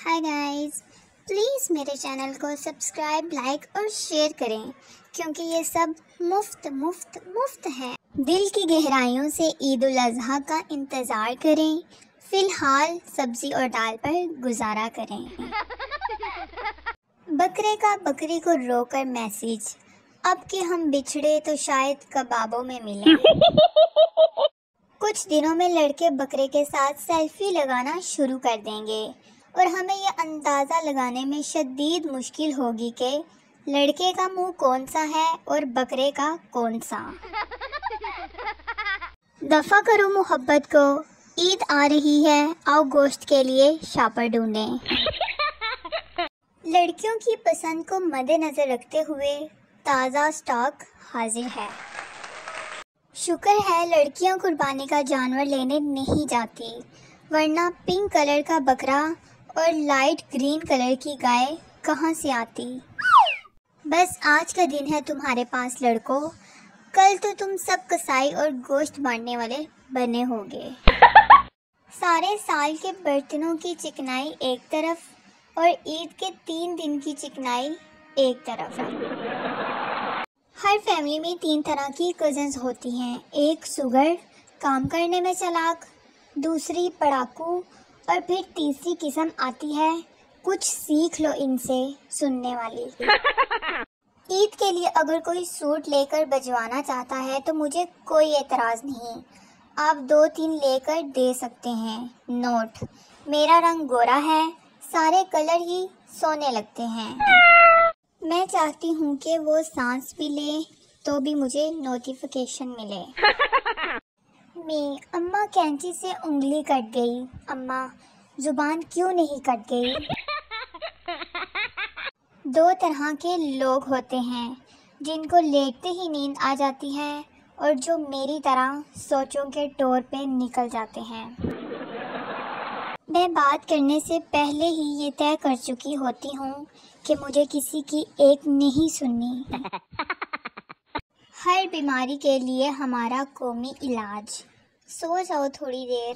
Hi guys, please मेरे channel को subscribe, like और शेयर करें क्योंकि ये सब मुफ्त है। दिल की गहराइयों से ईद उल अज़हा का इंतज़ार करें, फ़िलहाल सब्ज़ी और दाल पर गुजारा करें। बकरे का बकरी को रोकर मैसेज, अब कि हम बिछड़े तो शायद कबाबों में मिलें। कुछ दिनों में लड़के बकरे के साथ सेल्फी लगाना शुरू कर देंगे और हमें यह अंदाज़ा लगाने में शदीद मुश्किल होगी कि लड़के का मुंह कौन सा है और बकरे का कौन सा। दफ़ा करो मोहब्बत को, ईद आ रही है, आओ गोश्त के लिए शापर ढूंढें। लड़कियों की पसंद को मद्देनज़र रखते हुए ताज़ा स्टॉक हाजिर है। शुक्र है लड़कियां कुर्बानी का जानवर लेने नहीं जाती, वरना पिंक कलर का बकरा और लाइट ग्रीन कलर की गाय कहां से आती। बस आज का दिन है तुम्हारे पास लड़कों, कल तो तुम सब कसाई और गोश्त बांटने वाले बने होगे। सारे साल के बर्तनों की चिकनाई एक तरफ और ईद के 3 दिन की चिकनाई एक तरफ। हर फैमिली में 3 तरह की कज़न्स होती हैं, एक सुगर, काम करने में चालाक, दूसरी पढ़ाकू और फिर तीसरी किस्म आती है कुछ सीख लो इनसे सुनने वाली। ईद के लिए अगर कोई सूट लेकर बजवाना चाहता है तो मुझे कोई एतराज़ नहीं, आप 2-3 लेकर दे सकते हैं। नोट, मेरा रंग गोरा है, सारे कलर ही सोने लगते हैं। मैं चाहती हूँ कि वो सांस भी ले तो भी मुझे नोटिफिकेशन मिले। अम्मा कैंची से उंगली कट गई, अम्मा जुबान क्यों नहीं कट गई। 2 तरह के लोग होते हैं, जिनको लेटते ही नींद आ जाती है और जो मेरी तरह सोचों के टोर पे निकल जाते हैं। मैं बात करने से पहले ही ये तय कर चुकी होती हूँ कि मुझे किसी की एक नहीं सुननी। हर बीमारी के लिए हमारा कौमी इलाज, सो जाओ थोड़ी देर।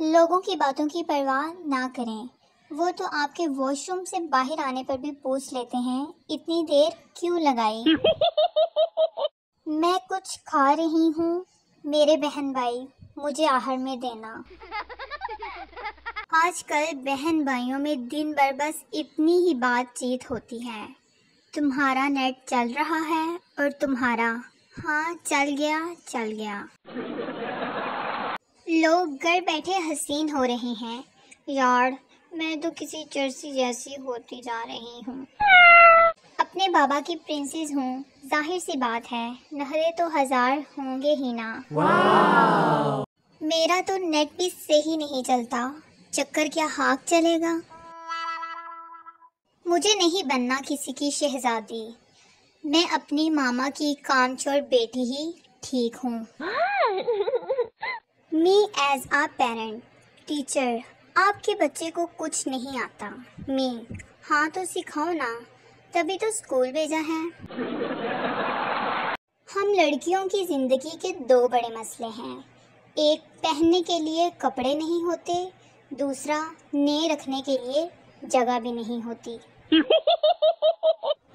लोगों की बातों की परवाह ना करें, वो तो आपके वॉशरूम से बाहर आने पर भी पूछ लेते हैं इतनी देर क्यों लगाई। मैं कुछ खा रही हूँ, मेरे बहन भाई मुझे आहार में देना। आजकल बहन भाइयों में दिन भर बस इतनी ही बातचीत होती है, तुम्हारा नेट चल रहा है और तुम्हारा हाँ चल गया। लोग घर बैठे हसीन हो रहे हैं, यार मैं तो किसी चर्सी जैसी होती जा रही हूँ। अपने बाबा की प्रिंसेस हूँ, जाहिर सी बात है नखरे तो 1000 होंगे ही ना। मेरा तो नेट भी सही नहीं चलता, चक्कर क्या हाथ चलेगा। मुझे नहीं बनना किसी की शहजादी, मैं अपनी मामा की कामचोर बेटी ही ठीक हूँ। मी एज आ पेरेंट, टीचर, आपके बच्चे को कुछ नहीं आता। मी, हाँ तो सिखाओ ना, तभी तो स्कूल भेजा है। हम लड़कियों की जिंदगी के 2 बड़े मसले हैं, एक पहनने के लिए कपड़े नहीं होते, दूसरा ने रखने के लिए जगह भी नहीं होती।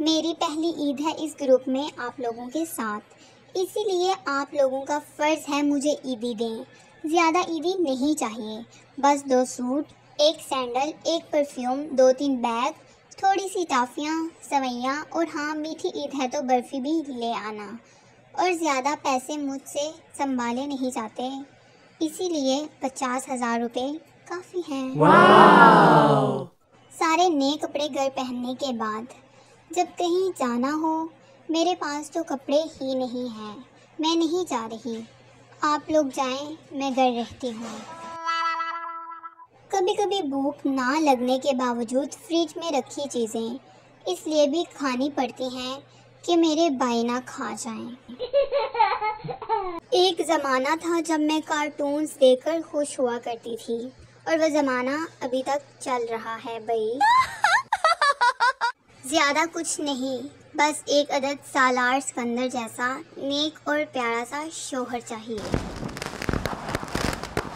मेरी पहली ईद है इस ग्रुप में आप लोगों के साथ, इसीलिए आप लोगों का फ़र्ज़ है मुझे ईदी दें। ज़्यादा ईदी नहीं चाहिए, बस 2 सूट, 1 सैंडल, 1 परफ्यूम, 2-3 बैग, थोड़ी सी टाफियाँ, सवैयाँ और हाँ मीठी ईद है तो बर्फ़ी भी ले आना। और ज़्यादा पैसे मुझसे संभाले नहीं जाते, इसीलिए 50,000 रुपये काफ़ी हैं। सारे नए कपड़े घर पहनने के बाद जब कहीं जाना हो, मेरे पास तो कपड़े ही नहीं हैं, मैं नहीं जा रही, आप लोग जाएं, मैं घर रहती हूँ। कभी कभी भूख ना लगने के बावजूद फ्रिज में रखी चीज़ें इसलिए भी खानी पड़ती हैं कि मेरे भाई ना खा जाएं। एक ज़माना था जब मैं कार्टून्स देखकर खुश हुआ करती थी और वह ज़माना अभी तक चल रहा है भाई। ज़्यादा कुछ नहीं, बस एक अदद सालार सिकंदर जैसा नेक और प्यारा सा शोहर चाहिए।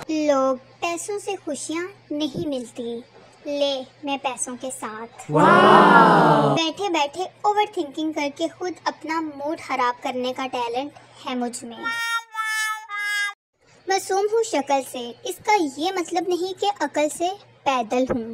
لوگ پیسوں سے خوشیاں نہیں ملتی، لے میں پیسوں کے ساتھ۔ بیٹھے بیٹھے اوور تھنکنگ کر کے خود اپنا موڈ خراب کرنے کا ٹیلنٹ ہے مجھ میں۔ معصوم ہوں شکل سے، اس کا یہ مطلب نہیں کہ عقل سے پیدل ہوں۔